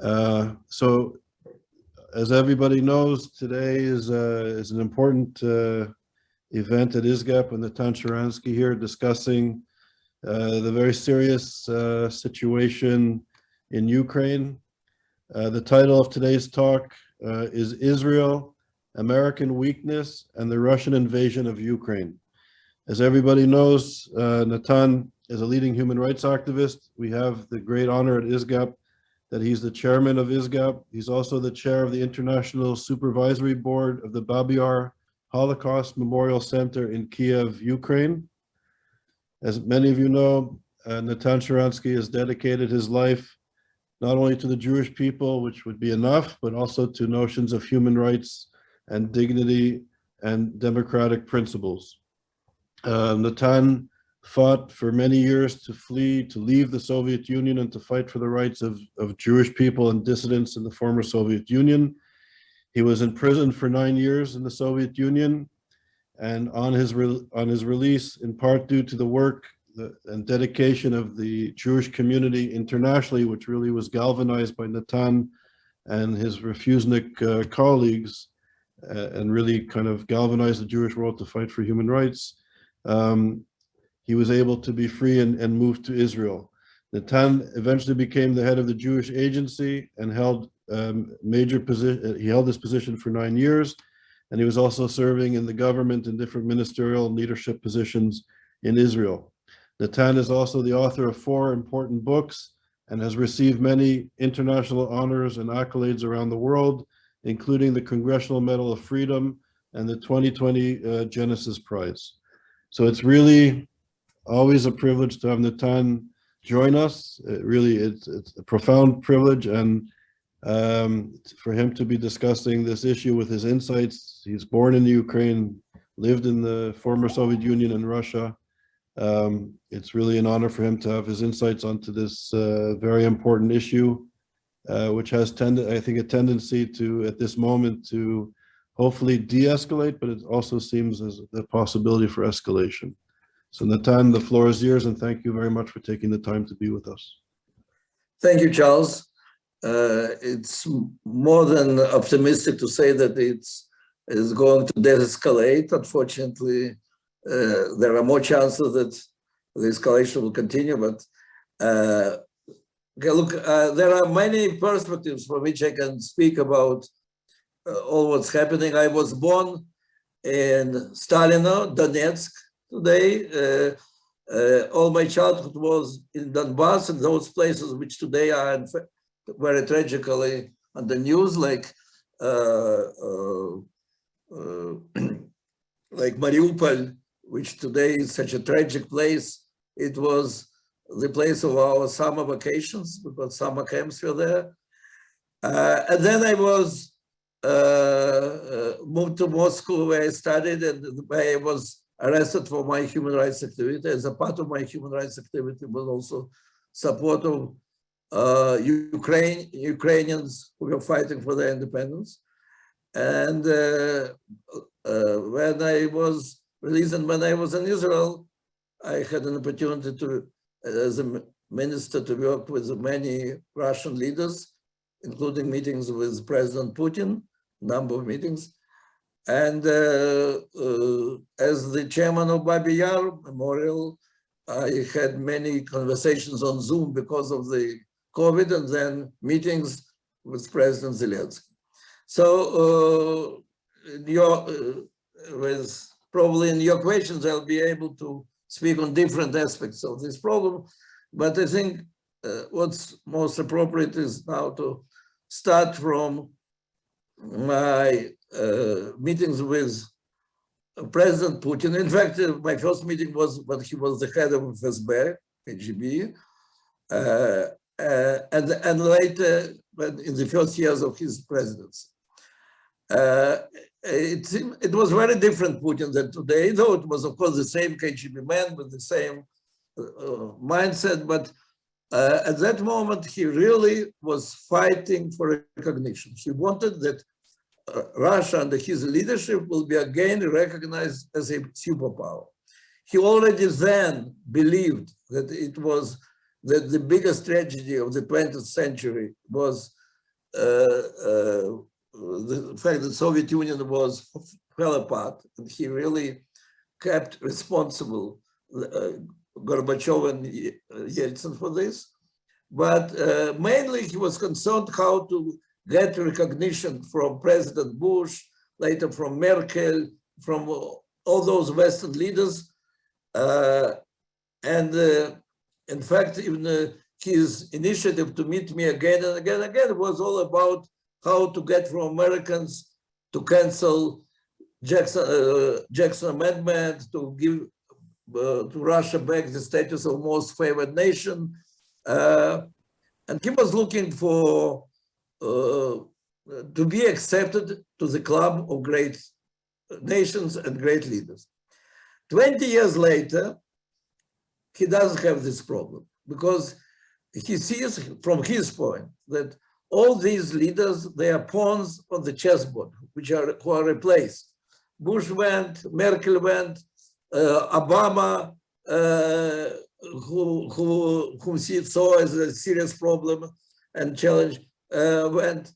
So, as everybody knows, today is an important event at ISGAP, and Natan Sharansky here discussing the very serious situation in Ukraine. The title of today's talk is Israel, American Weakness, and the Russian Invasion of Ukraine. As everybody knows, Natan is a leading human rights activist. We have the great honor at ISGAP that he's the chairman of ISGAP. He's also the chair of the International Supervisory Board of the Babyn Holocaust Memorial Center in Kyiv, Ukraine. As many of you know, Natan Sharansky has dedicated his life not only to the Jewish people, which would be enough, but also to notions of human rights and dignity and democratic principles. Natan fought for many years to leave the Soviet Union and to fight for the rights of Jewish people and dissidents in the former Soviet Union. He was in prison for 9 years in the Soviet Union, and on his release, in part due to the work and dedication of the Jewish community internationally, which really was galvanized by Natan and his Refusnik colleagues, and really kind of galvanized the Jewish world to fight for human rights. He was able to be free and move to Israel. Natan eventually became the head of the Jewish Agency and held major position. He held this position for 9 years, and he was also serving in the government in different ministerial and leadership positions in Israel. Natan is also the author of 4 important books and has received many international honors and accolades around the world, including the Congressional Medal of Freedom and the 2020 Genesis Prize. So it's really always a privilege to have Natan join us. It's a profound privilege, and for him to be discussing this issue with his insights. He's born in the Ukraine, lived in the former Soviet Union and Russia. It's really an honor for him to have his insights onto this very important issue, which has I think a tendency to, at this moment, to hopefully de-escalate, but it also seems as the possibility for escalation. So Natan, the floor is yours, and thank you very much for taking the time to be with us. Thank you, Charles. It's more than optimistic to say that it's going to de-escalate. Unfortunately, there are more chances that the escalation will continue, but look, there are many perspectives from which I can speak about all what's happening. I was born in Stalino, Donetsk. Today, all my childhood was in Donbass and those places which today are very tragically on the news, like Mariupol, which today is such a tragic place. It was the place of our summer vacations because summer camps were there. And then I was moved to Moscow, where I studied and where I was arrested for my human rights activity. As a part of my human rights activity was also support of Ukrainians who were fighting for their independence. And when I was released and when I was in Israel, I had an opportunity to, as a minister, to work with many Russian leaders, including meetings with President Putin, number of meetings. And as the chairman of Babyn Memorial, I had many conversations on Zoom because of the COVID, and then meetings with President Zelensky. So probably in your questions, I'll be able to speak on different aspects of this problem. But I think what's most appropriate is now to start from my meetings with President Putin. In fact, my first meeting was when he was the head of FSB, KGB, and later, in the first years of his presidency. It was very different Putin than today, though it was, of course, the same KGB man with the same mindset, but at that moment, he really was fighting for recognition. He wanted that Russia under his leadership will be again recognized as a superpower. He already then believed that the biggest tragedy of the 20th century was the fact that the Soviet Union fell apart, and he really kept responsible Gorbachev and Yeltsin for this. But mainly he was concerned how to get recognition from President Bush, later from Merkel, from all those Western leaders. In fact, even his initiative to meet me again and again and again was all about how to get from Americans to cancel Jackson Amendment, to give to Russia back the status of most favored nation. And he was looking for to be accepted to the club of great nations and great leaders. 20 years later, he doesn't have this problem because he sees from his point that all these leaders, they are pawns on the chessboard, who are replaced. Bush went, Merkel went, Obama, whom he saw as a serious problem and challenge, went.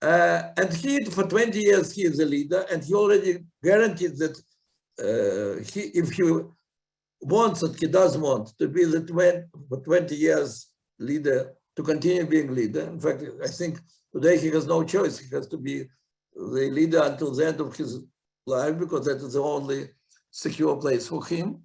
And he, for 20 years, he is a leader, and he already guaranteed that if he wants it, he does want to be for 20 years leader, to continue being leader. In fact, I think today he has no choice. He has to be the leader until the end of his life, because that is the only secure place for him.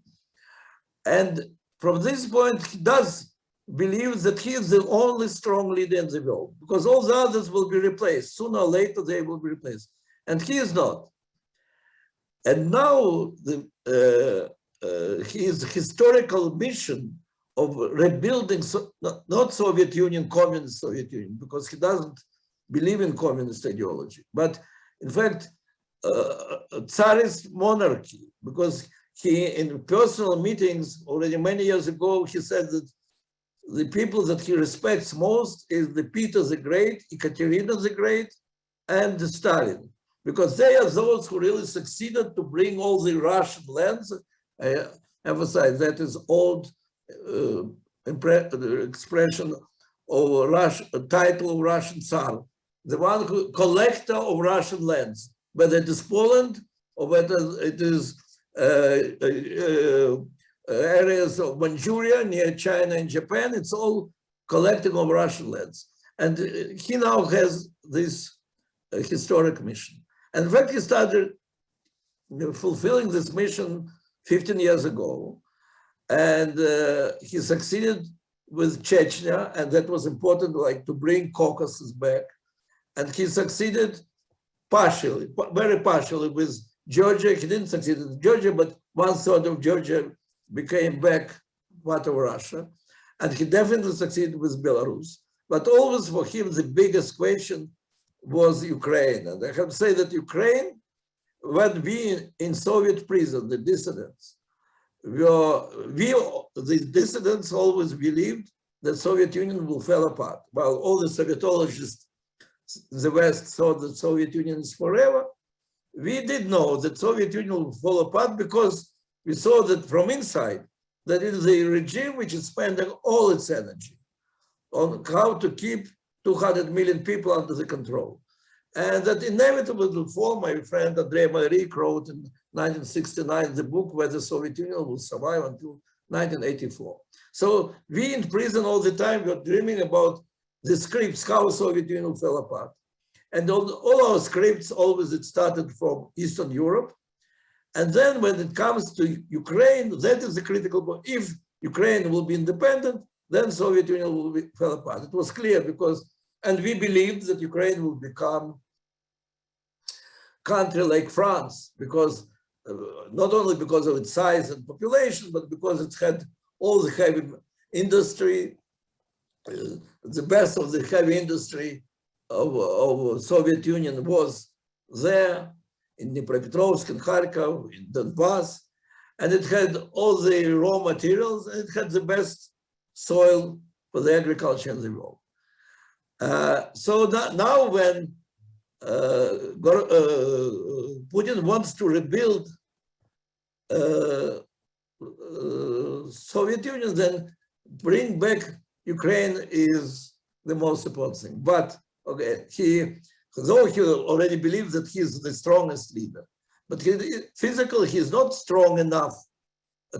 And from this point, he does believe that he is the only strong leader in the world, because all the others will be replaced. Sooner or later, they will be replaced. And he is not. And now his historical mission of rebuilding, not Soviet Union, communist Soviet Union, because he doesn't believe in communist ideology, but in fact, Tsarist monarchy, because he, in personal meetings already many years ago, he said that the people that he respects most is the Peter the Great, Ekaterina the Great, and Stalin, because they are those who really succeeded to bring all the Russian lands. I emphasize that is old expression of title of Russian Tsar, the one who collector of Russian lands, whether it is Poland or whether it is areas of Manchuria near China and Japan, it's all collecting of Russian lands. And he now has this historic mission. And in fact, he started fulfilling this mission 15 years ago. And he succeeded with Chechnya, and that was important, like to bring Caucasus back. And he succeeded partially, very partially with Georgia. He didn't succeed in Georgia, but 1/3 of Georgia became back part of Russia. And he definitely succeeded with Belarus. But always for him, the biggest question was Ukraine. And I have to say that Ukraine, when we in Soviet prison, the dissidents, the dissidents always believed that Soviet Union will fall apart. While all the Sovietologists in the West thought that Soviet Union is forever, we did know that Soviet Union will fall apart because we saw that from inside, that it is a regime which is spending all its energy on how to keep 200 million people under the control. And that inevitably will fall. My friend Andrei Marik wrote in 1969 the book Whether the Soviet Union will survive until 1984. So we in prison all the time were dreaming about the scripts, how Soviet Union fell apart. And all our scripts, always it started from Eastern Europe. And then when it comes to Ukraine, that is the critical point. If Ukraine will be independent, then Soviet Union will fall apart. It was clear because, and we believed that Ukraine will become country like France, because not only because of its size and population, but because it had all the heavy industry, the best of the heavy industry of Soviet Union was there in Dnipropetrovsk, in Kharkov, in Donbass, and it had all the raw materials, and it had the best soil for the agriculture in the world. So now when Putin wants to rebuild Soviet Union, then bring back Ukraine is the most important thing. But Okay, though he already believes that he is the strongest leader, but physically he is not strong enough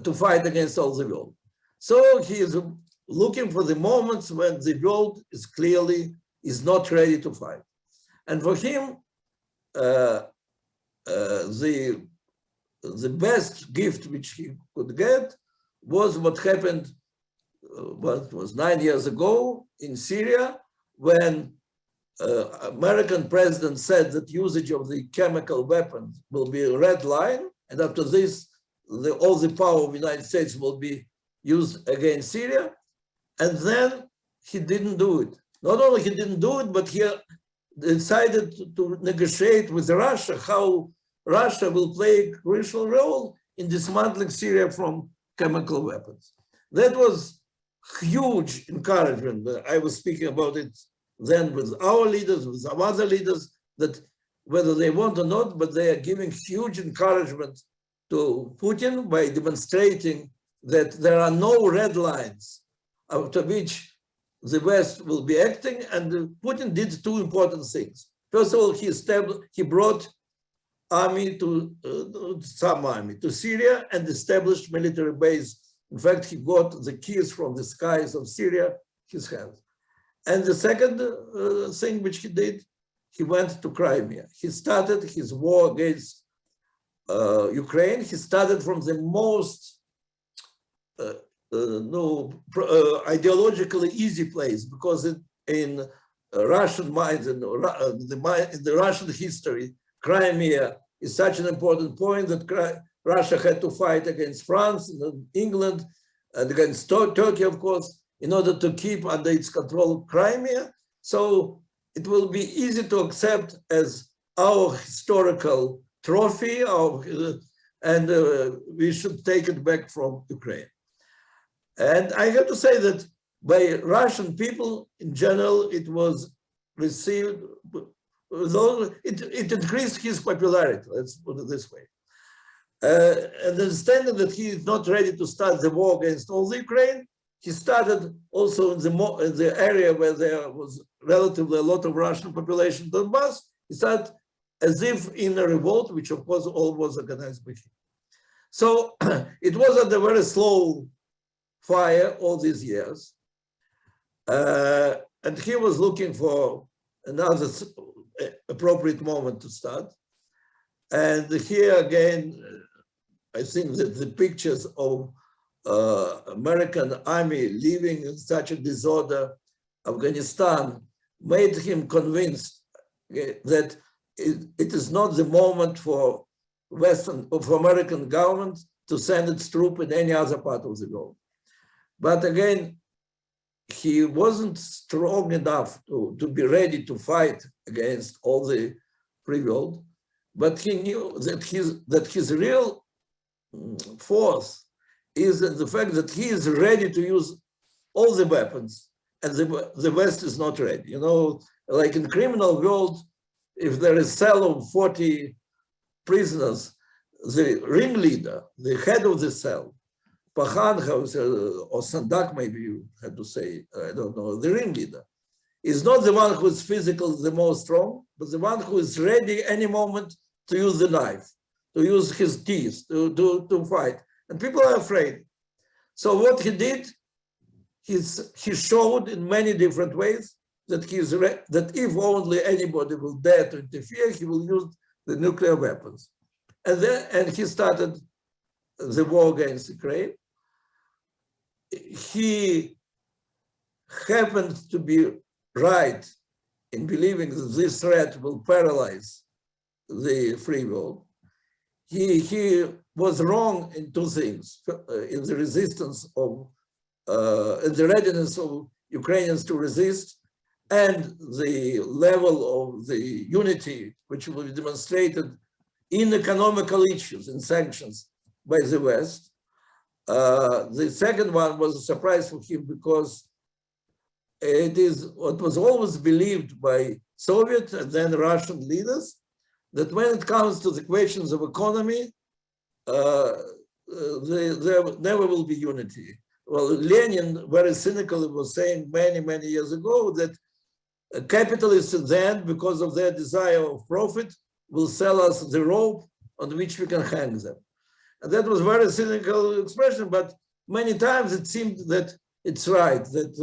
to fight against all the world. So he is looking for the moments when the world is not ready to fight. And for him, the best gift which he could get was what happened, what was 9 years ago in Syria, when American president said that usage of the chemical weapons will be a red line, and after this, all the power of the United States will be used against Syria. And then he didn't do it. Not only he didn't do it, but he decided to negotiate with Russia how Russia will play a crucial role in dismantling Syria from chemical weapons. That was huge encouragement. I was speaking about it then with our leaders, with some other leaders, that whether they want or not, but they are giving huge encouragement to Putin by demonstrating that there are no red lines after which the West will be acting. And Putin did two important things. First of all, he brought army some army to Syria and established military base. In fact, he got the keys from the skies of Syria, his hands. And the second thing which he did, he went to Crimea. He started his war against Ukraine. He started from the most ideologically easy place, because in Russian mind, in the Russian history, Crimea is such an important point that Russia had to fight against France and England and against Turkey, of course, in order to keep under its control Crimea. So it will be easy to accept as our historical trophy, and we should take it back from Ukraine. And I have to say that by Russian people in general, it was received, though it increased his popularity, let's put it this way. And understanding that he is not ready to start the war against all the Ukraine, he started also in the area where there was relatively a lot of Russian population, Donbass. He started as if in a revolt, which of course all was organized by him. So it was at a very slow fire all these years. And he was looking for another appropriate moment to start. And here again, I think that the pictures of American army living in such a disorder, Afghanistan, made him convinced that it is not the moment for American government to send its troop in any other part of the world. But again, he wasn't strong enough to be ready to fight against all the free world, but he knew that his real force is the fact that he is ready to use all the weapons, and the West is not ready. You know, like in criminal world, if there is a cell of 40 prisoners, the ringleader, the head of the cell, Pahan, or Sandak, maybe you had to say, I don't know, the ringleader, is not the one who is physically the most strong, but the one who is ready any moment to use the knife, to use his teeth, to fight. And people are afraid. So what he did, he showed in many different ways that that if only anybody will dare to interfere, he will use the nuclear weapons. And he started the war against Ukraine. He happened to be right in believing that this threat will paralyze the free world. He was wrong in two things: in the resistance of, in the readiness of Ukrainians to resist, and the level of the unity which will be demonstrated in economical issues, in sanctions by the West. The second one was a surprise for him, because it is what was always believed by Soviet and then Russian leaders, that when it comes to the questions of economy, there never will be unity. Well, Lenin very cynically was saying many, many years ago that capitalists in the end, because of their desire of profit, will sell us the rope on which we can hang them. And that was a very cynical expression, but many times it seemed that it's right, that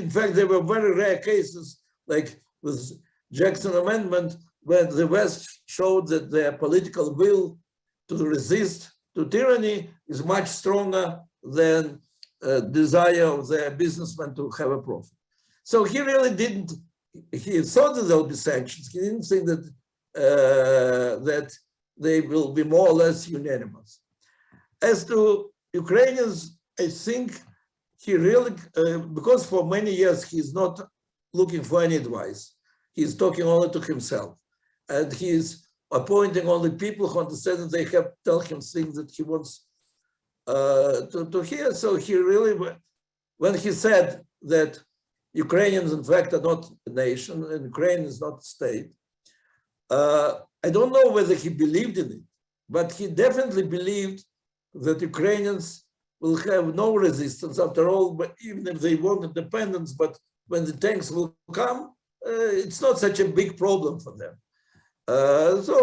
in fact, there were very rare cases, like with Jackson Amendment, where the West showed that their political will to resist to tyranny is much stronger than desire of their businessmen to have a profit. So he really didn't, he thought that there will be sanctions. He didn't think that, that they will be more or less unanimous. As to Ukrainians, I think he really, because for many years he's not looking for any advice. He's talking only to himself. And he's appointing only people who understand that they have to tell him things that he wants to hear. So he really, when he said that Ukrainians, in fact, are not a nation, and Ukraine is not a state, I don't know whether he believed in it, but he definitely believed that Ukrainians will have no resistance after all, but even if they want independence, but when the tanks will come, it's not such a big problem for them. So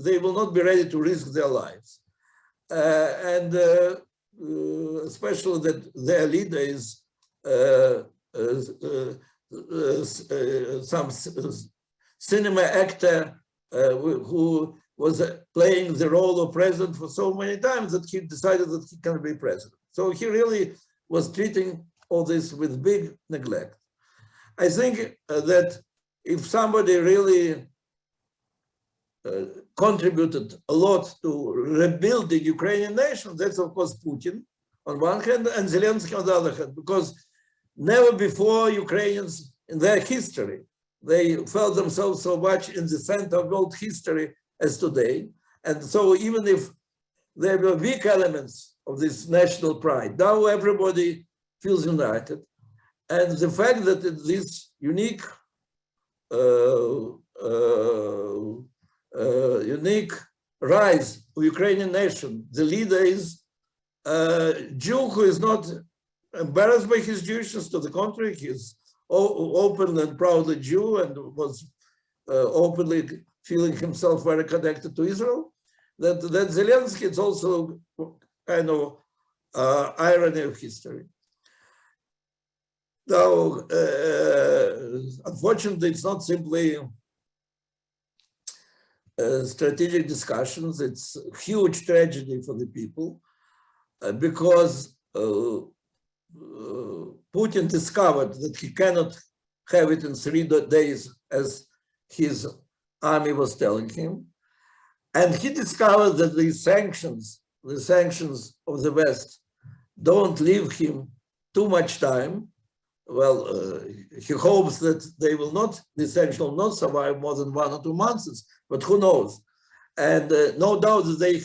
they will not be ready to risk their lives. And especially that their leader is some cinema actor who was playing the role of president for so many times that he decided that he can be president. So he really was treating all this with big neglect. I think that if somebody really contributed a lot to rebuild the Ukrainian nation, that's of course Putin on one hand and Zelensky on the other hand, because never before Ukrainians in their history, they felt themselves so much in the center of world history as today. And so even if there were weak elements of this national pride, now everybody feels united. And the fact that this unique rise of Ukrainian nation, the leader is a Jew who is not embarrassed by his Jewishness, to the contrary, he's open and proudly Jew and was openly feeling himself very connected to Israel. That Zelensky is also kind of irony of history. Now, unfortunately, it's not simply strategic discussions. It's a huge tragedy for the people because Putin discovered that he cannot have it in 3 days as his army was telling him. And he discovered that the sanctions of the West don't leave him too much time. Well, he hopes that they will not, the sanctions will not survive more than 1 or 2 months, but who knows? And no doubt that they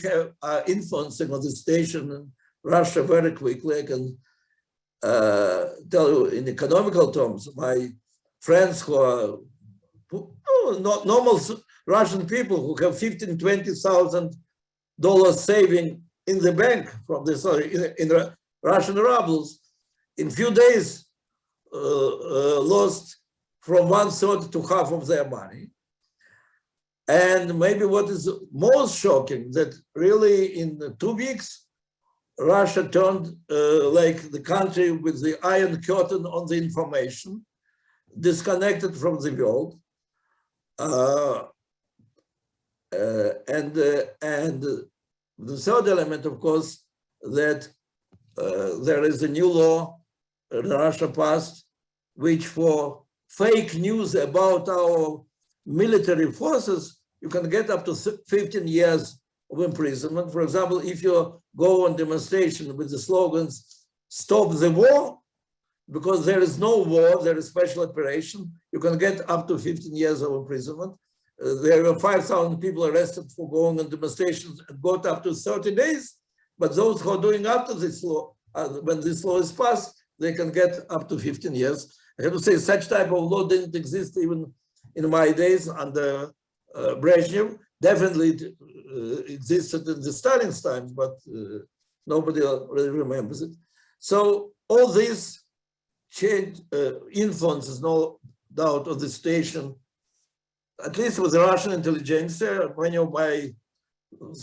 are influencing on the situation in Russia very quickly. I can tell you in economical terms, my friends who are not normal Russian people who have $15,000 to $20,000 saving in the bank from the in Russian rubles, in few days lost from 1/3 to half of their money. And maybe what is most shocking that really in 2 weeks, Russia turned like the country with the iron curtain on the information, disconnected from the world. And the third element, of course, that there is a new law Russia passed, which for fake news about our military forces, you can get up to 15 years of imprisonment. For example, if you go on demonstration with the slogans, "Stop the war," because there is no war, there is special operation, you can get up to 15 years of imprisonment. There were 5,000 people arrested for going on demonstrations and got up to 30 days. But those who are doing after this law, when this law is passed, they can get up to 15 years. I have to say, such type of law didn't exist even in my days under Brezhnev. Definitely it existed in the Stalin's times, but nobody really remembers it. So all this influence is no doubt of the situation, at least with the Russian intelligentsia. Many of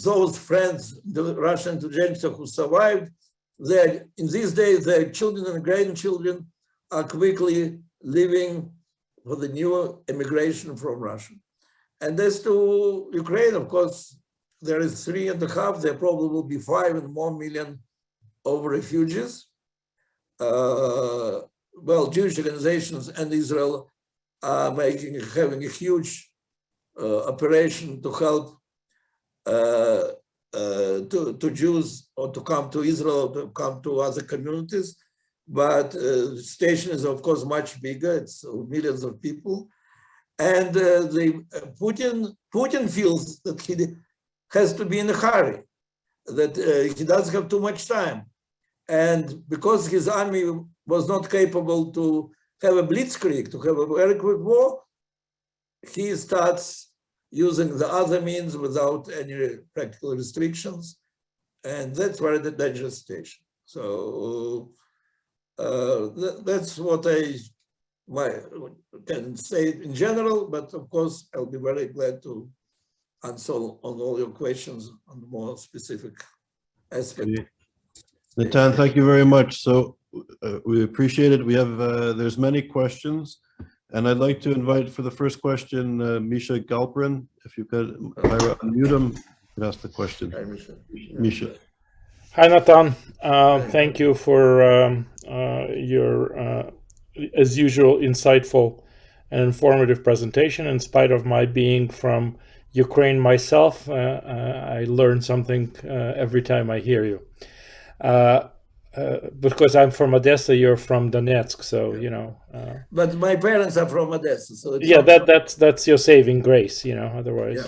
those friends, the Russian intelligentsia who survived, in these days, their children and grandchildren are quickly living for the new immigration from Russia. And as to Ukraine, of course, there is 3.5, there probably will be 5 and more million of refugees. Well, Jewish organizations and Israel are having a huge operation to help to Jews or to come to Israel, or to come to other communities. But the station is, of course, much bigger. It's millions of people. And Putin feels that he has to be in a hurry, that he doesn't have too much time. And because his army was not capable to have a blitzkrieg, to have a very quick war, he starts using the other means without any practical restrictions. And that's very dangerous situation. So that's what I can say in general, but of course, I'll be very glad to answer on all your questions on the more specific aspects. Natan, thank you very much. So we appreciate it. We have, there's many questions, and I'd like to invite for the first question, Misha Galperin, if you could unmute him and ask the question. Hi, Misha. Misha. Hi, Natan. Thank you for your, as usual, insightful and informative presentation. In spite of my being from Ukraine myself, I learn something every time I hear you. Because I'm from Odessa, you're from Donetsk, so you know. But my parents are from Odessa, so it's yeah, that's your saving grace, you know. Otherwise,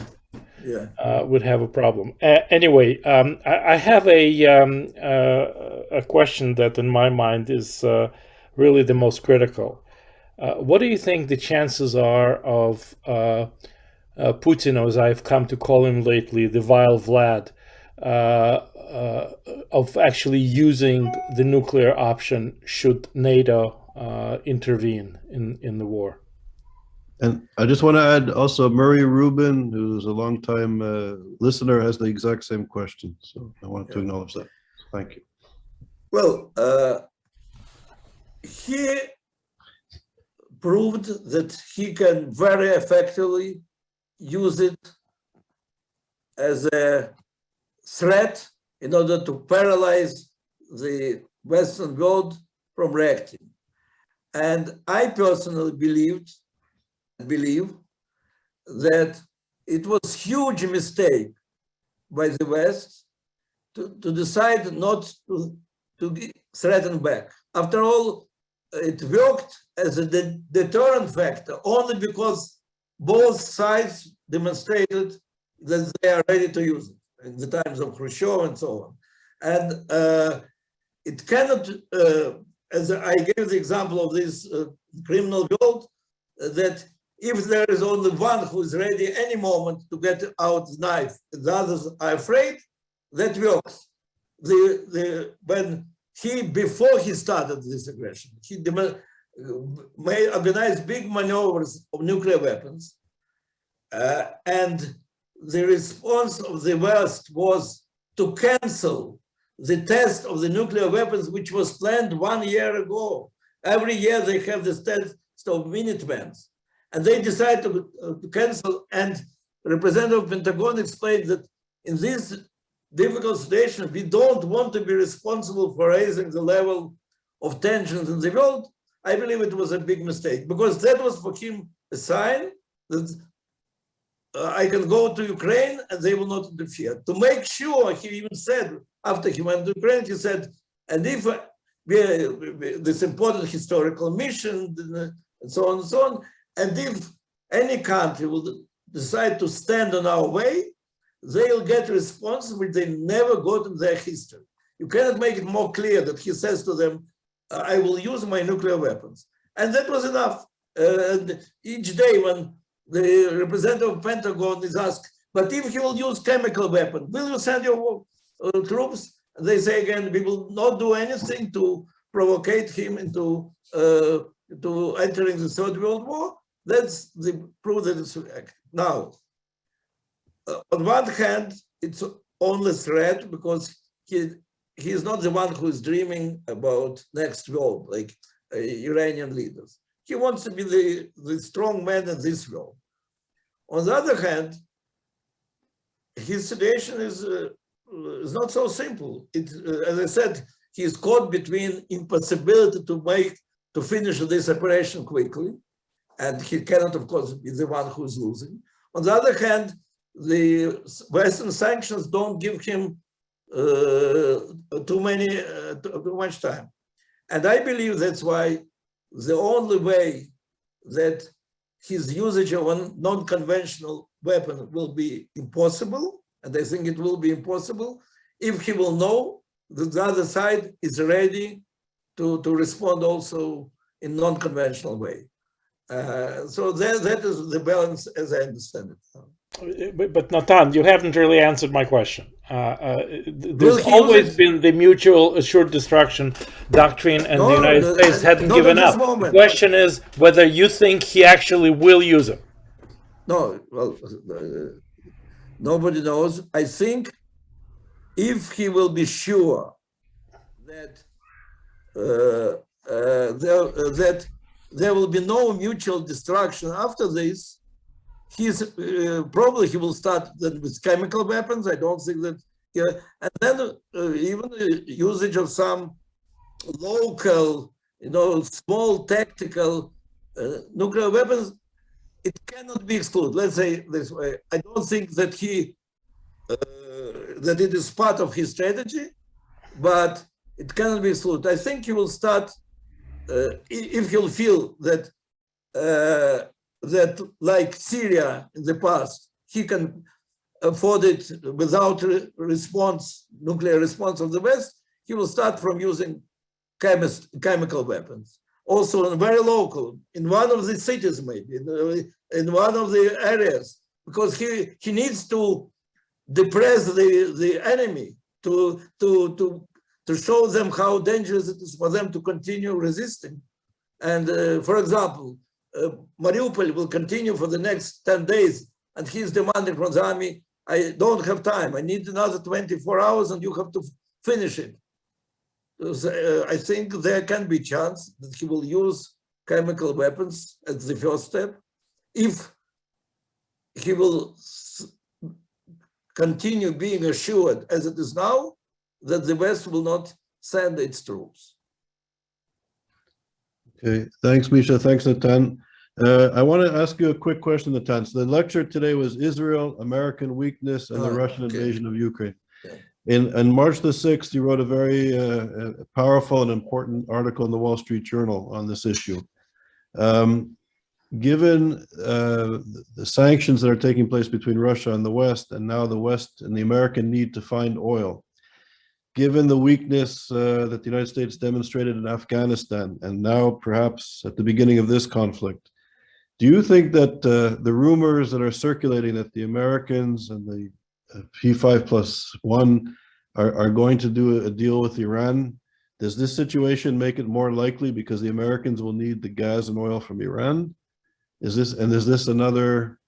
would have a problem. Anyway, I have a question that, in my mind, is really the most critical. What do you think the chances are of Putin, or as I've come to call him lately, the vile Vlad, of actually using the nuclear option should NATO intervene in the war? And I just want to add also Murray Rubin, who's a longtime listener, has the exact same question. So I want to acknowledge that. Thank you. Well, he proved that he can very effectively use it as a threat in order to paralyze the Western world from reacting. And I personally believe that it was a huge mistake by the West to decide not to threaten back. After all, it worked as a deterrent factor only because both sides demonstrated that they are ready to use it in the times of Khrushchev and so on. And it cannot, as I gave the example of this criminal world, that if there is only one who is ready any moment to get out the knife, the others are afraid, that works. Before he started this aggression, he organized big maneuvers of nuclear weapons, and the response of the West was to cancel the test of the nuclear weapons, which was planned 1 year ago. Every year they have this test of Minutemen, and they decided to cancel. And Representative of Pentagon explained that in this difficult situation, we don't want to be responsible for raising the level of tensions in the world. I believe it was a big mistake, because that was for him a sign that I can go to Ukraine and they will not interfere. To make sure, he even said, after he went to Ukraine, he said, and if this important historical mission, and so on and so on, and if any country will decide to stand on our way, they'll get a response which they never got in their history. You cannot make it more clear that he says to them, I will use my nuclear weapons. And that was enough. And each day when the representative of Pentagon is asked, but if he will use chemical weapon, will you send your troops? And they say again, we will not do anything to provocate him into to entering the Third World War. That's the proof that it's reactive. Now, on one hand, it's only threat because he is not the one who is dreaming about next world, like Iranian leaders. He wants to be the strong man in this world. On the other hand, his situation is not so simple. As I said, he is caught between impossibility to finish this operation quickly, and he cannot, of course, be the one who is losing. On the other hand, the Western sanctions don't give him too much time. And I believe that's why the only way that his usage of a non-conventional weapon will be impossible, and I think it will be impossible, if he will know that the other side is ready to respond also in non-conventional way. So that is the balance as I understand it. But Natan, you haven't really answered my question. There's always been the mutual assured destruction doctrine, and the United States hadn't given up. The question is whether you think he actually will use it. No, well, nobody knows. I think if he will be sure that that there will be no mutual destruction after this, probably he will start then with chemical weapons. I don't think that, and then even the usage of some local, small tactical nuclear weapons, it cannot be excluded. Let's say this way. I don't think that that it is part of his strategy, but it cannot be excluded. I think he will start, if he'll feel that that like Syria in the past, he can afford it without nuclear response of the West, he will start from using chemical weapons. Also very local, in one of the cities maybe, in one of the areas, because he needs to depress the enemy to show them how dangerous it is for them to continue resisting. And for example, Mariupol will continue for the next 10 days, and he's demanding from the army, I don't have time, I need another 24 hours and you have to finish it. So, I think there can be a chance that he will use chemical weapons as the first step, if he will continue being assured, as it is now, that the West will not send its troops. Okay, thanks, Misha. Thanks, Natan. I want to ask you a quick question, Natan. So the lecture today was Israel, American weakness, and the Russian invasion of Ukraine. Yeah. On March the 6th, you wrote a very powerful and important article in the Wall Street Journal on this issue. Given the sanctions that are taking place between Russia and the West, and now the West and the American need to find oil, given the weakness that the United States demonstrated in Afghanistan, and now perhaps at the beginning of this conflict, do you think that the rumors that are circulating that the Americans and the P5+1 are going to do a deal with Iran, does this situation make it more likely because the Americans will need the gas and oil from Iran? Is this another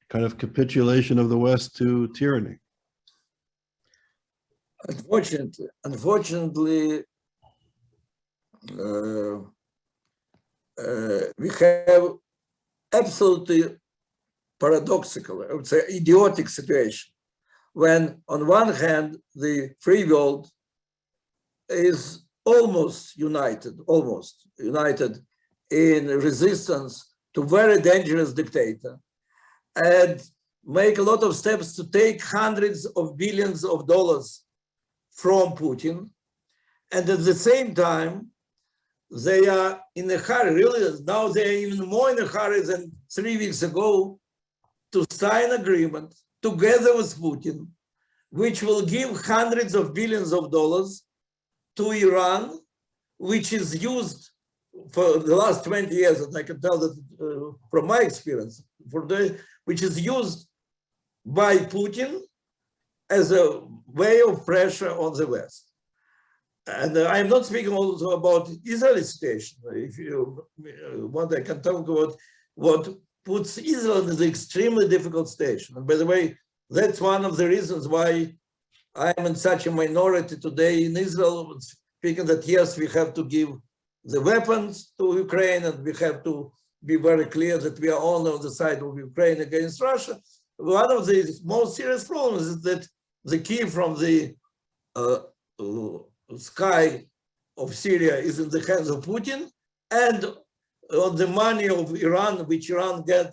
kind of capitulation of the West to tyranny? Unfortunately, we have absolutely paradoxical, I would say idiotic situation, when on one hand, the free world is almost united in resistance to very dangerous dictator, and make a lot of steps to take hundreds of billions of dollars from Putin, and at the same time, they are in a hurry, really, now they are even more in a hurry than 3 weeks ago, to sign agreement together with Putin, which will give hundreds of billions of dollars to Iran, which is used for the last 20 years, and I can tell that from my experience, which is used by Putin as a way of pressure on the West. And I'm not speaking also about Israeli situation. If you want, I can talk about what puts Israel in an extremely difficult station. And by the way, that's one of the reasons why I am in such a minority today in Israel, speaking that yes, we have to give the weapons to Ukraine, and we have to be very clear that we are only on the side of Ukraine against Russia. One of the most serious problems is that the key from the sky of Syria is in the hands of Putin, and on the money of Iran, which Iran got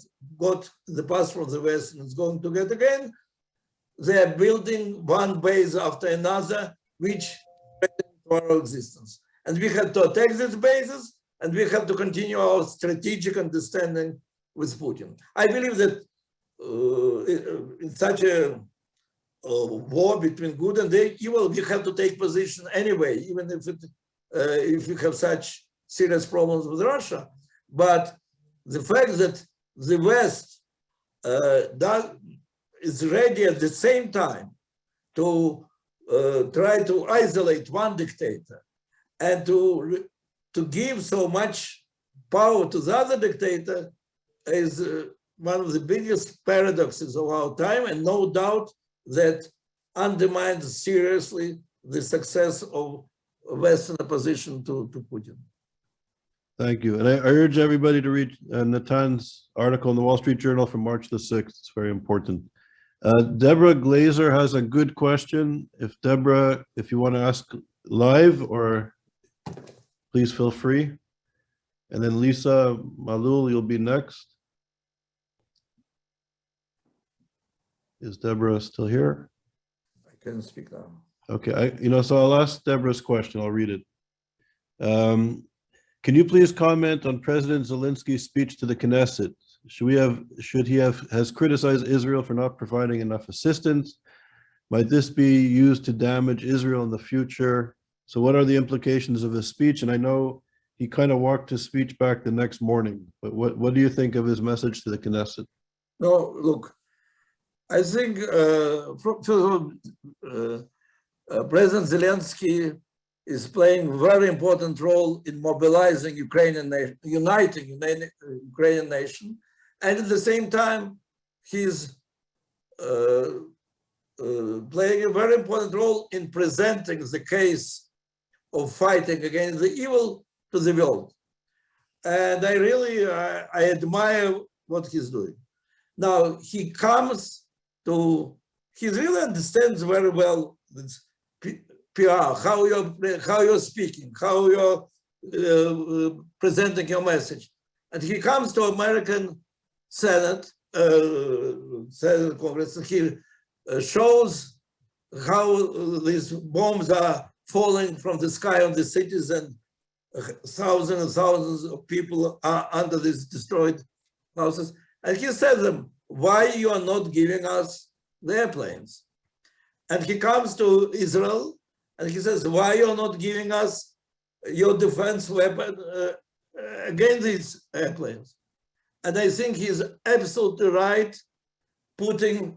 in the past from the West and is going to get again, they are building one base after another, which threatens our existence. And we have to attack these bases, and we have to continue our strategic understanding with Putin. I believe that in such a war between good and evil, we have to take position anyway, even if we have such serious problems with Russia. But the fact that the West is ready at the same time to try to isolate one dictator and to give so much power to the other dictator is one of the biggest paradoxes of our time, and no doubt that undermines seriously the success of Western opposition to Putin. Thank you. And I urge everybody to read Natan's article in the Wall Street Journal from March the 6th. It's very important. Deborah Glazer has a good question. If Deborah, if you want to ask live, or please feel free. And then Lisa Malul, you'll be next. Is Deborah still here? I can speak now. Okay, so I'll ask Deborah's question. I'll read it. Can you please comment on President Zelensky's speech to the Knesset? Has criticized Israel for not providing enough assistance? Might this be used to damage Israel in the future? So what are the implications of his speech? And I know he kind of walked his speech back the next morning, but what do you think of his message to the Knesset? No, look, I think first of all, President Zelensky is playing a very important role in mobilizing uniting Ukrainian nation, and at the same time, he's playing a very important role in presenting the case of fighting against the evil to the world. And I really, I admire what he's doing. Now, he really understands very well this PR, how you're speaking, how you're presenting your message. And he comes to American Senate Congress, and he shows how these bombs are falling from the sky on the cities, and thousands and thousands of people are under these destroyed houses. And he said to them, why you are not giving us the airplanes? And he comes to Israel and he says, why you're not giving us your defense weapon against these airplanes? And I think he's absolutely right, putting,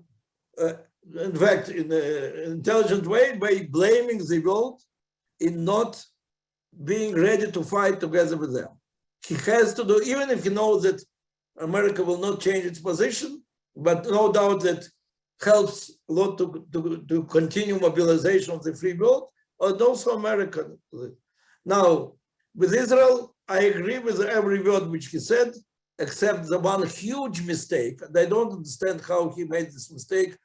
in fact, in an intelligent way, by blaming the world in not being ready to fight together with them. He has to do, even if he knows that America will not change its position, but no doubt that helps a lot to continue mobilization of the free world, and also America. Now, with Israel, I agree with every word which he said, except the one huge mistake, and I don't understand how he made this mistake.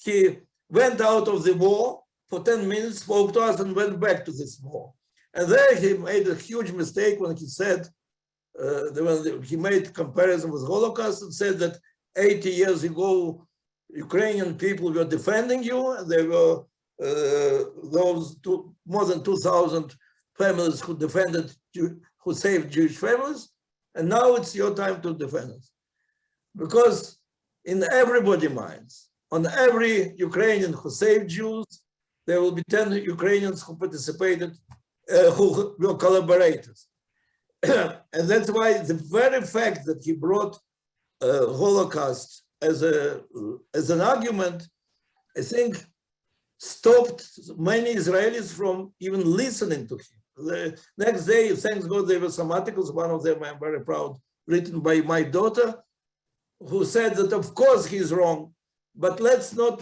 He went out of the war for 10 minutes, spoke to us, and went back to this war. And there he made a huge mistake when he said, when he made comparison with Holocaust and said that 80 years ago, Ukrainian people were defending you, and there were more than 2,000 families who defended, who saved Jewish families, and now it's your time to defend us. Because in everybody's minds, on every Ukrainian who saved Jews, there will be 10 Ukrainians who participated, who were collaborators. And that's why the very fact that he brought Holocaust as an argument, I think stopped many Israelis from even listening to him. The next day, thanks God, there were some articles, one of them I'm very proud, written by my daughter, who said that of course he's wrong, but let's not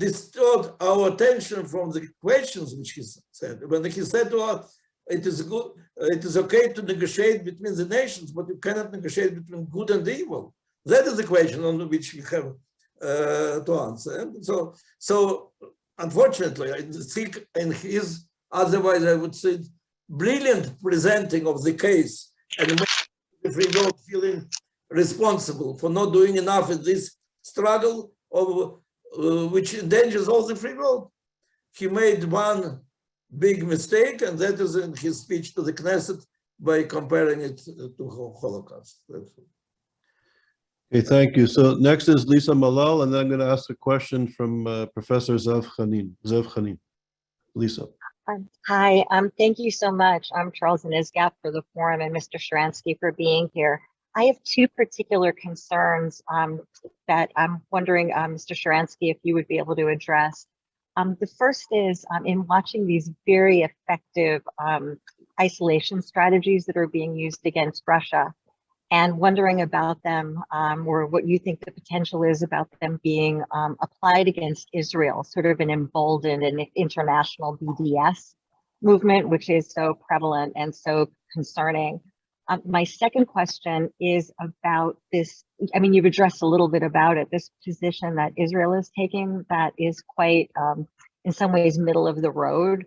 distort our attention from the questions which he said. When he said to us, it is good, it is okay to negotiate between the nations, but you cannot negotiate between good and evil. That is the question on which we have to answer. And so unfortunately, I think in his, otherwise I would say, brilliant presenting of the case and the free world feeling responsible for not doing enough in this struggle of which endangers all the free world. He made one big mistake, and that is in his speech to the Knesset by comparing it to Holocaust. Okay, thank you. So next is Lisa Malal, and then I'm going to ask a question from Professor Zev Chanin. Lisa. Hi, thank you so much. I'm Charles and ISGAP for the forum and Mr. Sharansky for being here. I have two particular concerns that I'm wondering, Mr. Sharansky, if you would be able to address. The first is in watching these very effective isolation strategies that are being used against Russia, and wondering about them, or what you think the potential is about them being applied against Israel, sort of an emboldened and international BDS movement, which is so prevalent and so concerning. My second question is about this, I mean, you've addressed a little bit about it, this position that Israel is taking that is quite, in some ways, middle of the road.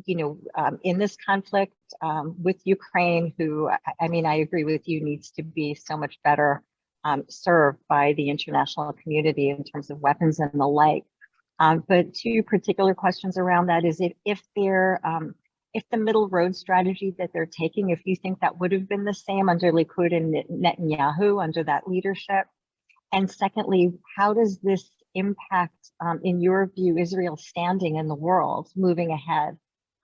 In this conflict with Ukraine, who, I mean, I agree with you, needs to be so much better served by the international community in terms of weapons and the like. But two particular questions around that is if the middle road strategy that they're taking, if you think that would have been the same under Likud and Netanyahu under that leadership. And secondly, how does this impact, in your view, Israel's standing in the world moving ahead?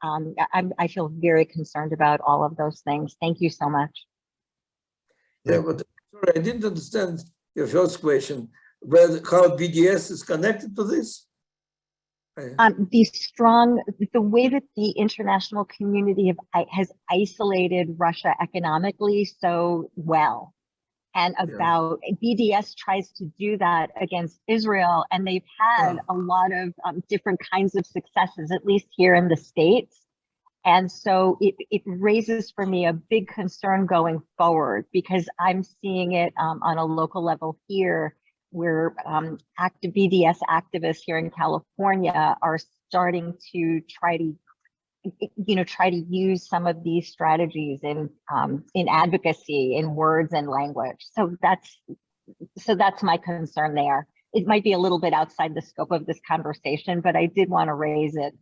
I feel very concerned about all of those things. Thank you so much. Yeah, but sorry, I didn't understand your first question, how BDS is connected to this? The way that the international community has isolated Russia economically so well, and about BDS tries to do that against Israel, and they've had a lot of different kinds of successes, at least here in the States. And so it raises for me a big concern going forward, because I'm seeing it on a local level here, where active BDS activists here in California are starting to try to use some of these strategies in advocacy, in words and language. So that's my concern there. It might be a little bit outside the scope of this conversation, but I did want to raise it,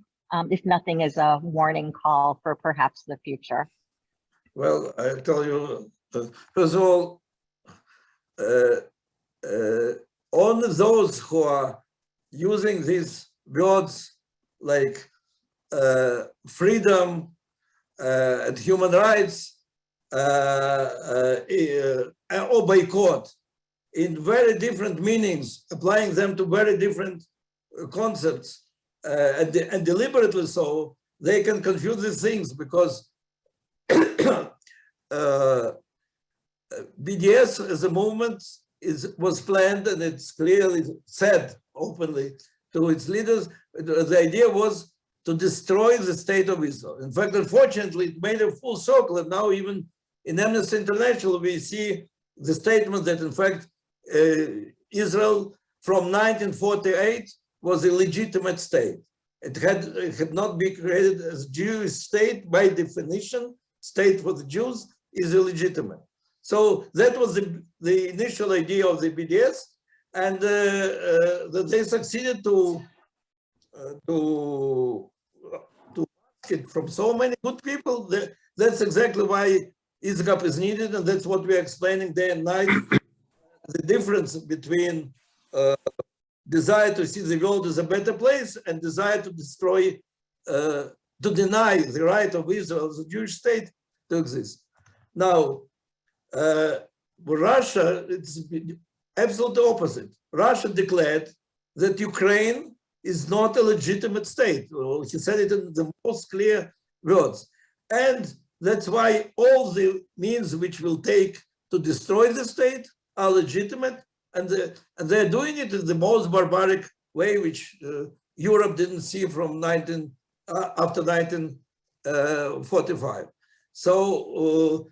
if nothing, as a warning call for perhaps the future. Well, I tell you, first of all, only those who are using these words like freedom and human rights or boycott in very different meanings, applying them to very different concepts, and deliberately so, they can confuse these things, because BDS as a movement was planned, and it's clearly said openly to its leaders. The idea was to destroy the state of Israel. In fact, unfortunately, it made a full circle, and now even in Amnesty International, we see the statement that, in fact, Israel from 1948 was a legitimate state. It had not been created as a Jewish state. By definition, state for the Jews is illegitimate. So that was the initial idea of the BDS, and that they succeeded to ask it from so many good people. That's exactly why ISGAP is needed, and that's what we're explaining day and night. The difference between desire to see the world as a better place and desire to destroy, to deny the right of Israel as a Jewish state to exist. Now, Russia, it's absolutely opposite. Russia declared that Ukraine is not a legitimate state. Well, he said it in the most clear words. And that's why all the means which will take to destroy the state are legitimate, and they're doing it in the most barbaric way, which Europe didn't see from after 1945. So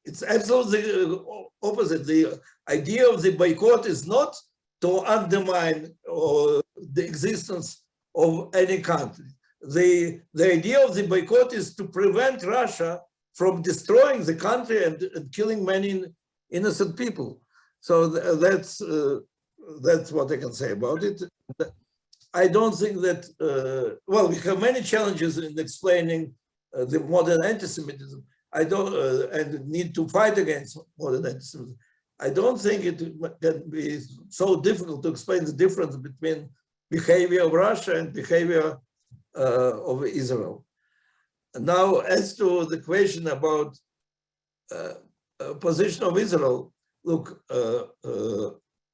it's absolutely opposite. The idea of the boycott is not to undermine the existence of any country. The idea of the boycott is to prevent Russia from destroying the country and killing many innocent people. So that's what I can say about it. I don't think that, well, we have many challenges in explaining the modern anti-Semitism. And need to fight against modern anti-Semitism. I don't think it can be so difficult to explain the difference between behavior of Russia and behavior of Israel. Now, as to the question about position of Israel, look,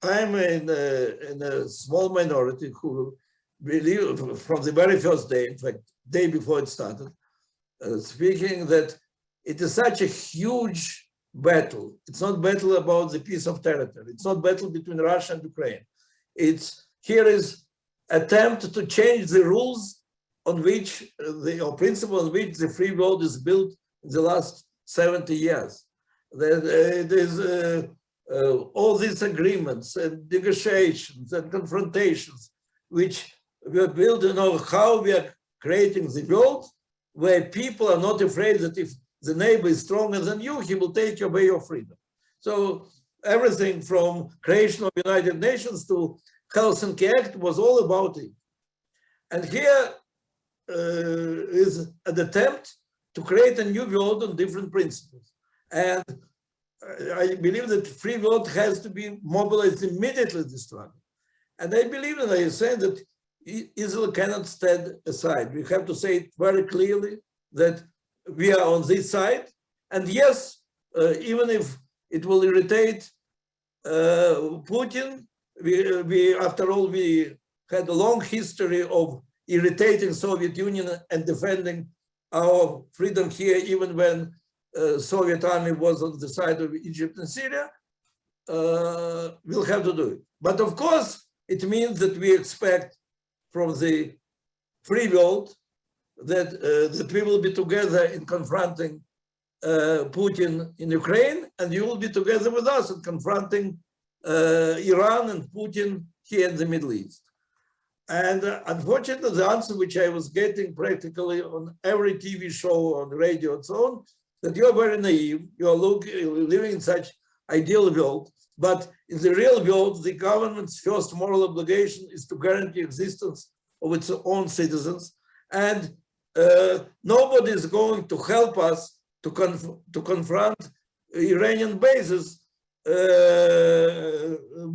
I'm in a small minority who believe from the very first day, in fact, day before it started, speaking that it is such a huge battle. It's not battle about the piece of territory. It's not battle between Russia and Ukraine. Here is attempt to change the rules on which or principle on which the free world is built in the last 70 years. There's all these agreements and negotiations and confrontations, which were built on how we are creating the world where people are not afraid that if the neighbor is stronger than you, he will take away your freedom. So everything from creation of United Nations to Helsinki Act was all about it. And here is an attempt to create a new world on different principles. And I believe that free world has to be mobilized immediately this struggle. And I believe, and I say that Israel cannot stand aside. We have to say it very clearly that we are on this side. And yes, even if it will irritate Putin, we after all, we had a long history of irritating Soviet Union and defending our freedom here, even when Soviet army was on the side of Egypt and Syria. We'll have to do it. But of course, it means that we expect from the free world that we will be together in confronting Putin in Ukraine, and you will be together with us in confronting Iran and Putin here in the Middle East. And unfortunately, the answer which I was getting practically on every TV show, on the radio and so on, that you're very naive, you're living in such ideal world, but in the real world, the government's first moral obligation is to guarantee existence of its own citizens, and nobody is going to help us to confront Iranian bases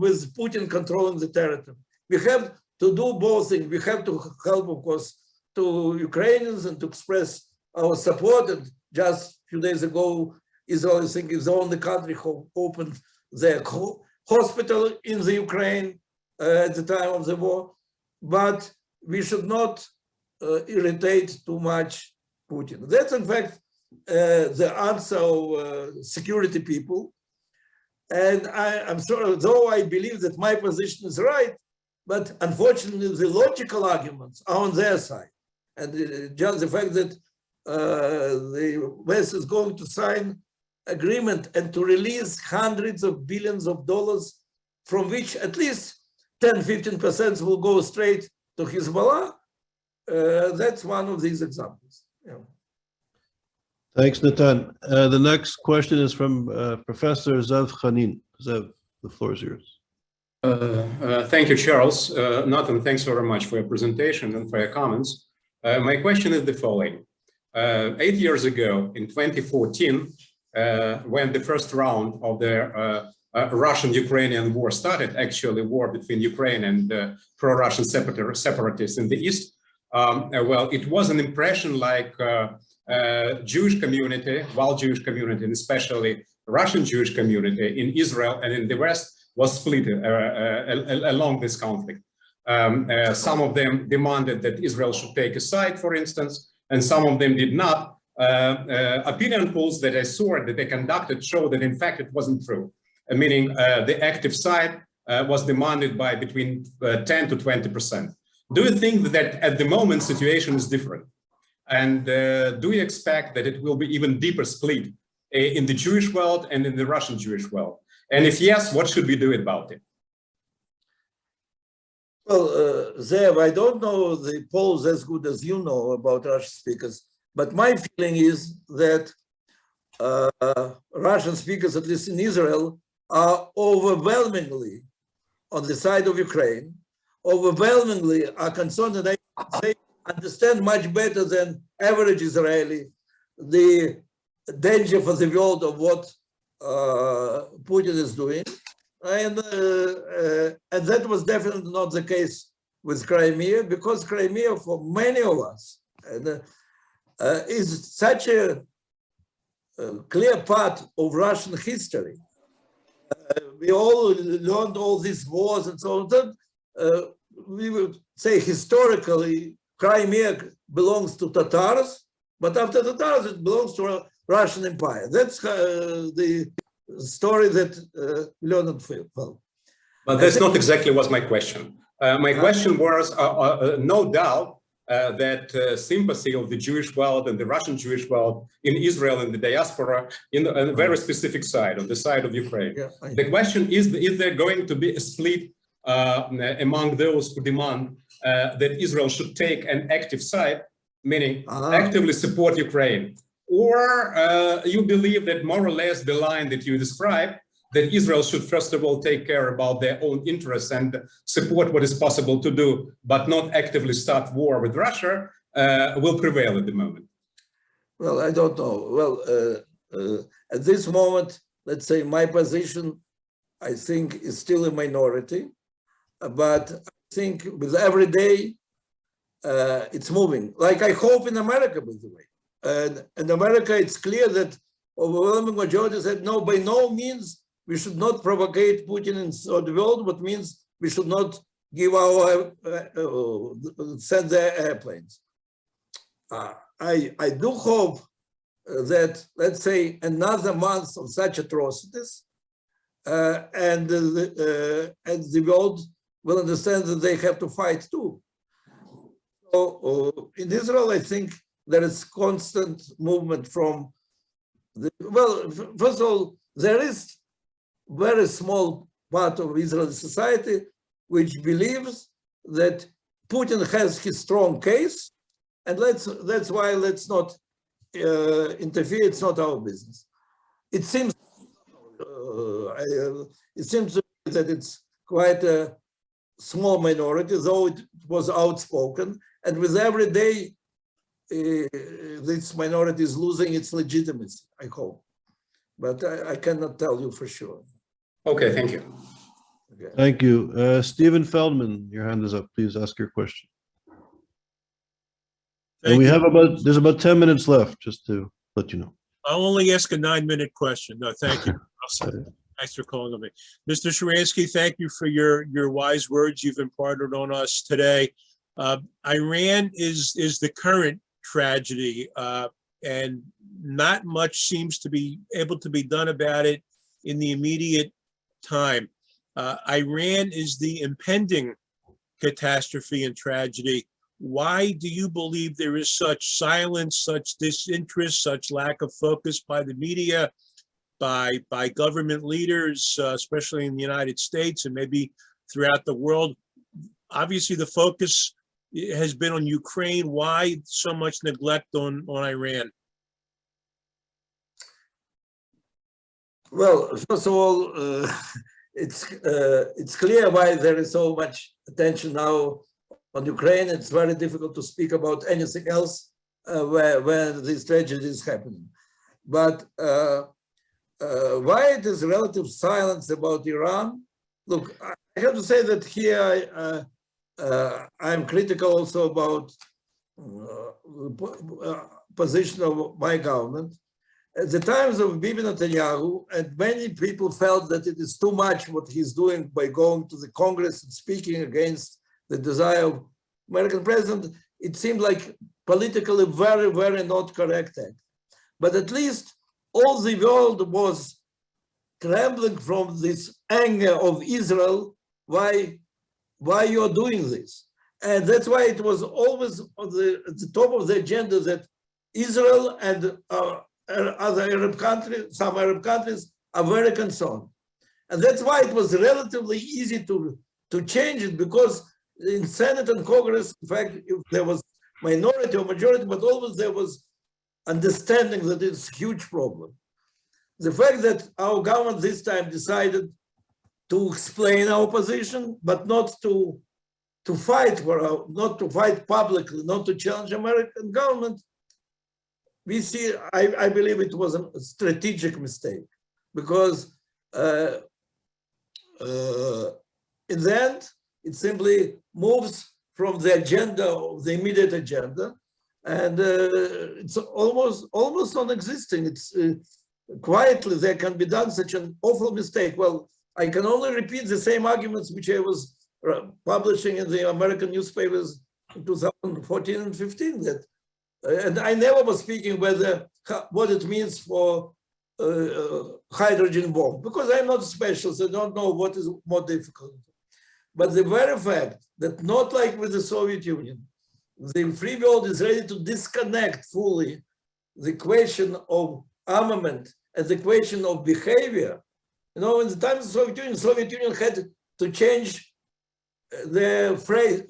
with Putin controlling the territory. We have to do both things. We have to help, of course, to Ukrainians and to express our support. And just a few days ago, Israel, I think, is the only country who opened their hospital in the Ukraine at the time of the war. But we should not irritate too much Putin. That's, in fact, the answer of security people. And I'm sorry, though I believe that my position is right, but unfortunately, the logical arguments are on their side. And just the fact that the West is going to sign agreement and to release hundreds of billions of dollars, from which at least 10-15% will go straight to Hezbollah, that's one of these examples. Yeah. Thanks, Natan. The next question is from Professor Zev Khanin. Zev, the floor is yours. Thank you, Charles. Natan, thanks very much for your presentation and for your comments. My question is the following. 8 years ago, in 2014, when the first round of the Russian-Ukrainian war started, actually war between Ukraine and pro-Russian separatists in the East, well, it was an impression like Jewish community, wild Jewish community, and especially Russian Jewish community in Israel and in the West was split along this conflict. Some of them demanded that Israel should take a side, for instance, and some of them did not. Opinion polls that I saw that they conducted show that in fact it wasn't true, meaning the active side was demanded by between 10 to 20%. Do you think that at the moment situation is different? And do you expect that it will be even deeper split in the Jewish world and in the Russian Jewish world? And if yes, what should we do about it? Well, Zev, I don't know the polls as good as you know about Russian speakers, but my feeling is that Russian speakers, at least in Israel, are overwhelmingly on the side of Ukraine, overwhelmingly are concerned, and they understand much better than average Israeli the danger for the world of what Putin is doing. And that was definitely not the case with Crimea, because Crimea, for many of us, is such a clear part of Russian history. We all learned all these wars and so on. That, we would say historically, Crimea belongs to Tatars, but after Tatars, it belongs to a Russian Empire. That's the story that learned well. But that's not exactly was my question. My question was, no doubt, that sympathy of the Jewish world and the Russian Jewish world in Israel and the diaspora in a very specific side, on the side of Ukraine. Yeah, the question is there going to be a split among those who demand that Israel should take an active side, meaning actively support Ukraine? Or you believe that more or less the line that you described, that Israel should first of all take care about their own interests and support what is possible to do, but not actively start war with Russia, will prevail at the moment? Well, I don't know. Well, at this moment, let's say my position, I think, is still a minority, but I think with every day, it's moving. Like I hope in America, by the way. In America, it's clear that overwhelming majority said, no, by no means we should not provocate Putin in the world, but means we should not give our send their airplanes. I do hope that, let's say, another month of such atrocities, and the world will understand that they have to fight too. So in Israel, I think there is constant movement from well, first of all, there is very small part of Israeli society which believes that Putin has his strong case, and that's why let's not interfere. It's not our business. It seems to me that it's quite a small minority, though it was outspoken, and with every day this minority is losing its legitimacy, I hope. But I cannot tell you for sure. Okay, thank you. Okay. Thank you. Stephen Feldman, your hand is up. Please ask your question. And we have there's about 10 minutes left, just to let you know. I'll only ask a 9-minute question. No, thank you. Thanks for calling on me. Mr. Sharansky, thank you for your wise words you've imparted on us today. Iran is the current tragedy, and not much seems to be able to be done about it in the immediate time. Iran is the impending catastrophe and tragedy. Why do you believe there is such silence, such disinterest, such lack of focus by the media, by government leaders, especially in the United States and maybe throughout the world? Obviously, the focus has been on Ukraine. Why so much neglect on Iran? Well, first of all, it's clear why there is so much attention now on Ukraine. It's very difficult to speak about anything else where this tragedy is happening. But why it is relative silence about Iran? Look, I have to say that here I'm critical also about position of my government. At the times of Babyn Netanyahu, and many people felt that it is too much what he's doing by going to the Congress and speaking against the desire of American president, it seemed like politically very, very not correct act. But at least all the world was trembling from this anger of Israel. Why you're doing this? And that's why it was always on the top of the agenda that Israel and other Arab countries, some Arab countries, are very concerned. And that's why it was relatively easy to change it, because in Senate and Congress, in fact, if there was minority or majority, but always there was understanding that it's a huge problem. The fact that our government this time decided to explain our position, but not to fight not to fight publicly, not to challenge American government, we see, I believe it was a strategic mistake, because in the end, it simply moves from the agenda of the immediate agenda, and it's almost non-existing. It's quietly there can be done such an awful mistake. Well, I can only repeat the same arguments which I was publishing in the American newspapers in 2014 and 15. That, and I never was speaking whether what it means for hydrogen bomb, because I'm not a specialist. I don't know what is more difficult. But the very fact that, not like with the Soviet Union, the free world is ready to disconnect fully the question of armament and the question of behavior. You know, in the times of the Soviet Union had to change their phrase,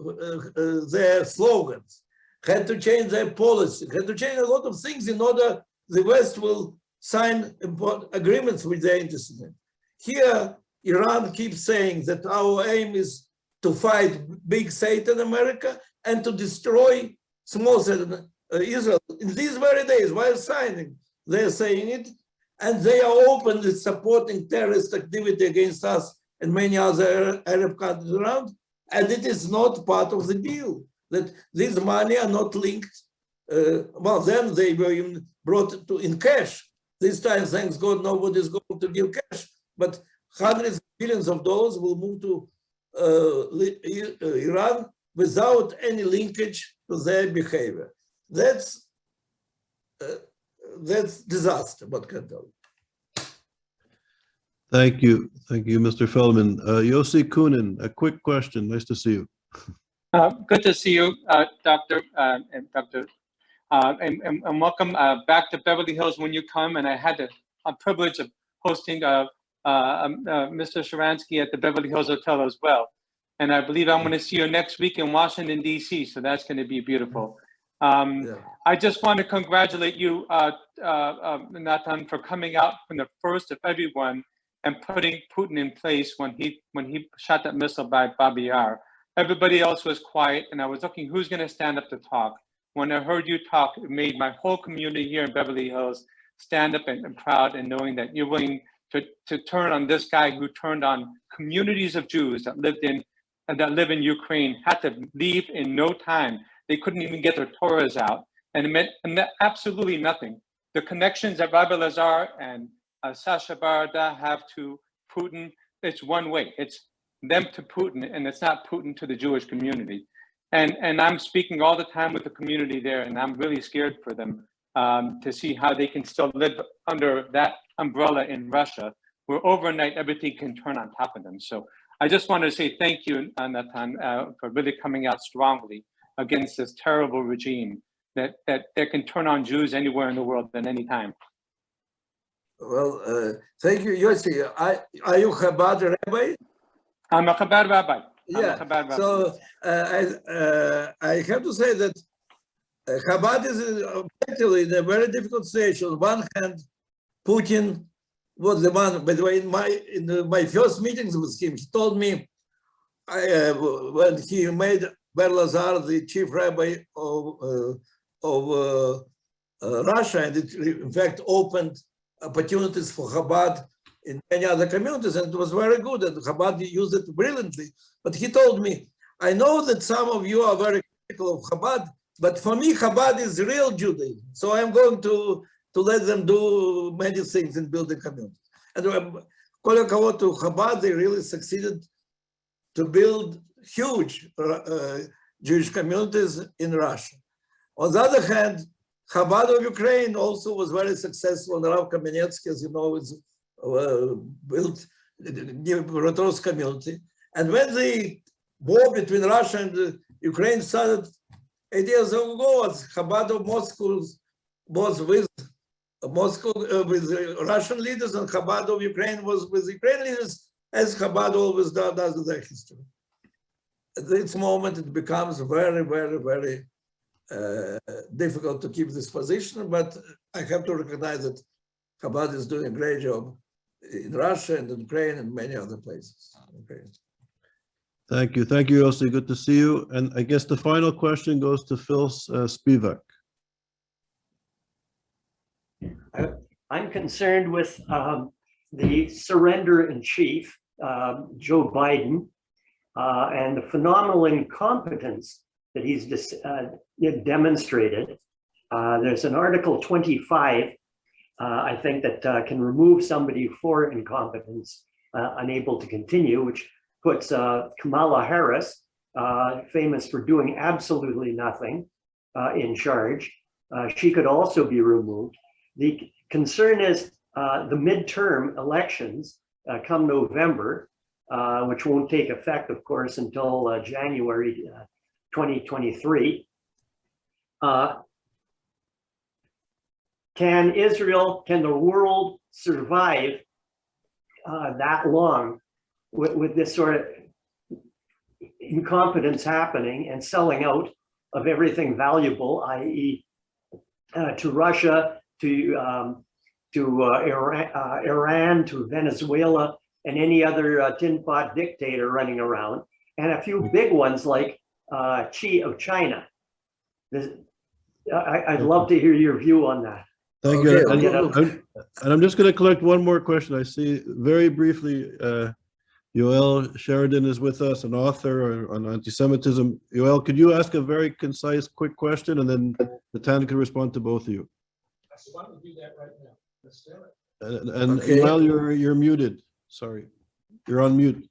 their slogans, had to change their policy, had to change a lot of things in order the West will sign important agreements with their interested in. Here, Iran keeps saying that our aim is to fight big Satan America and to destroy small Satan Israel. In these very days, while signing, they're saying it, and they are openly supporting terrorist activity against us and many other Arab countries around, and it is not part of the deal, that these money are not linked. Well, then they were even brought to in cash. This time, thanks God, nobody's going to give cash, but hundreds of billions of dollars will move to Iran without any linkage to their behavior. That's disaster, what can I tell you. Thank you, Mr. Feldman. Yossi Kunin, a quick question. Nice to see you. Good to see you, Doctor, and welcome back to Beverly Hills when you come. And I had the privilege of hosting Mr. Sharansky at the Beverly Hills Hotel as well. And I believe I'm going to see you next week in Washington, D.C., so that's going to be beautiful. I just want to congratulate you, Natan, for coming out from the first of everyone and putting Putin in place when he shot that missile by Babyn. Everybody else was quiet, and I was looking who's going to stand up to talk. When I heard you talk, it made my whole community here in Beverly Hills stand up and proud, and knowing that you're willing to turn on this guy who turned on communities of Jews that live in Ukraine, had to leave in no time. They couldn't even get their Torahs out, and it meant absolutely nothing. The connections that Rabbi Lazar and Sasha Barada have to Putin, it's one way. It's them to Putin, and it's not Putin to the Jewish community. And I'm speaking all the time with the community there, and I'm really scared for them to see how they can still live under that umbrella in Russia, where overnight everything can turn on top of them. So I just want to say thank you, Natan, for really coming out strongly against this terrible regime that can turn on Jews anywhere in the world at any time. Well, thank you, Yossi. Are you Chabad rabbi? I'm a Chabad rabbi. Yeah. So I have to say that Chabad is actually in a very difficult situation. On one hand, Putin was the one. By the way, in my first meetings with him, he told me when he made Ber Lazar the chief rabbi of Russia, and it in fact opened opportunities for Chabad in many other communities, and it was very good, and Chabad used it brilliantly. But he told me, I know that some of you are very critical of Chabad, but for me, Chabad is real Judaism. So I'm going to let them do many things in building communities. And Kol HaKavod to Chabad, they really succeeded to build huge Jewish communities in Russia. On the other hand, Chabad of Ukraine also was very successful. And Rav Kamenetsky, as you know, is built Dnipropetrovsk community. And when the war between Russia and Ukraine started 8 years ago, Chabad of Moscow was with Moscow with Russian leaders, and Chabad of Ukraine was with Ukrainian leaders, as Chabad always does in their history. At this moment, it becomes very, very, very difficult to keep this position, but I have to recognize that Chabad is doing a great job in Russia and in Ukraine and many other places. Okay. Thank you. Thank you, Yossi. Good to see you. And I guess the final question goes to Phil Spivak. I'm concerned with the surrender in chief, Joe Biden, and the phenomenal incompetence that he's demonstrated. There's an Article 25, I think, that can remove somebody for incompetence, unable to continue, which puts Kamala Harris, famous for doing absolutely nothing, in charge. She could also be removed. The concern is the midterm elections come November, which won't take effect, of course, until January 2023. Can the world survive that long with this sort of incompetence happening and selling out of everything valuable, i.e. To Russia, to Iran, to Venezuela, and any other tin pot dictator running around, and a few big ones like Xi of China. I'd love to hear your view on that. Thank you. And I'm just going to collect one more question. I see very briefly, Yoel Sheridan is with us, an author on anti-Semitism. Yoel, could you ask a very concise, quick question, and then Natan can respond to both of you? Why don't we do that right now? Let's do And it. Okay. Yoel, you're muted. Sorry, you're on mute.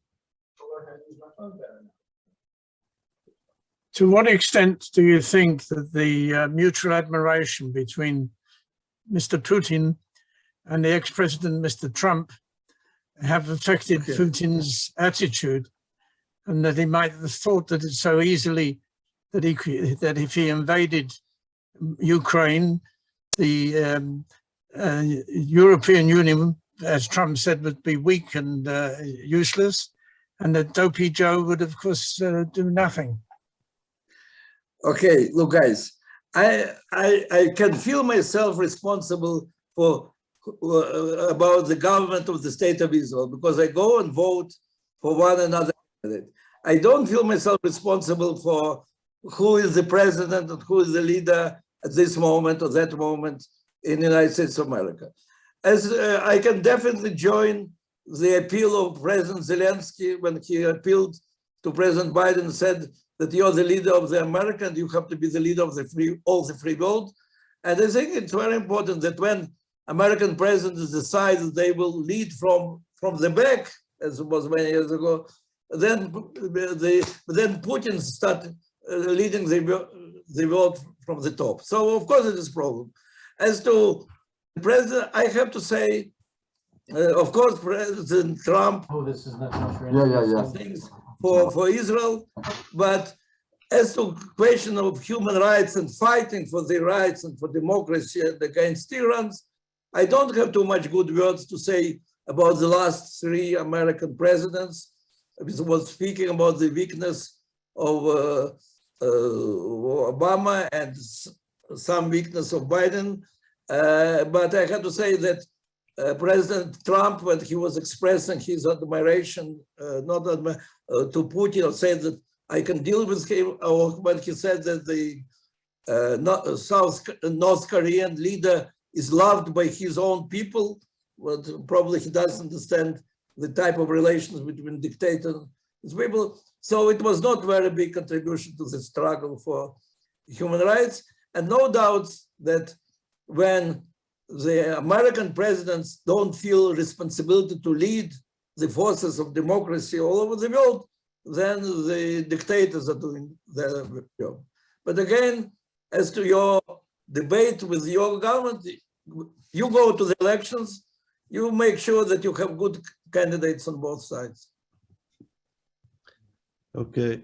To what extent do you think that the mutual admiration between Mr. Putin and the ex-president, Mr. Trump, have affected Putin's attitude, and that he might have thought that it's so easily that if he invaded Ukraine, the European Union, as Trump said, would be weak and useless, and that Dopey Joe would, of course, do nothing. Okay, look, guys, I can feel myself responsible for about the government of the state of Israel, because I go and vote for one another. I don't feel myself responsible for who is the president and who is the leader at this moment or that moment in the United States of America. As I can definitely join the appeal of President Zelensky when he appealed to President Biden and said that you're the leader of the America and you have to be the leader of all the free world. And I think it's very important that when American presidents decide that they will lead from the back, as it was many years ago, then Putin started leading the world from the top. So of course it is a problem. As to the president, I have to say, of course, President Trump things for Israel, but as to question of human rights and fighting for the rights and for democracy and against tyrants, I don't have too much good words to say about the last 3 American presidents. I was speaking about the weakness of Obama and some weakness of Biden. But I have to say that President Trump, when he was expressing his admiration, to Putin, or said that I can deal with him, or when he said that the North Korean leader is loved by his own people, but probably he doesn't understand the type of relations between dictators and people. So it was not very big contribution to the struggle for human rights. And no doubt that when the American presidents don't feel responsibility to lead the forces of democracy all over the world, then the dictators are doing their job. But again, as to your debate with your government, you go to the elections, you make sure that you have good candidates on both sides. Okay,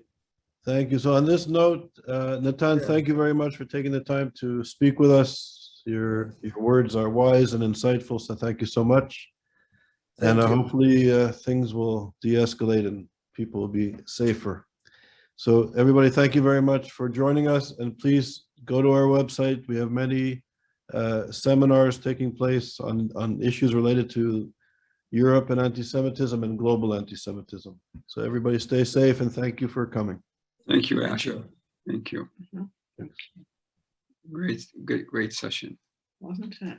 thank you. So on this note, Natan, Yeah. thank you very much for taking the time to speak with us. Your words are wise and insightful, so thank you so much. Thank And you. hopefully things will de-escalate and people will be safer. So everybody, thank you very much for joining us, and please go to our website. We have many seminars taking place on issues related to Europe and anti-Semitism and global anti-Semitism. So everybody stay safe and thank you for coming. Thank you, Asher. Thank you. Great session. Wasn't it?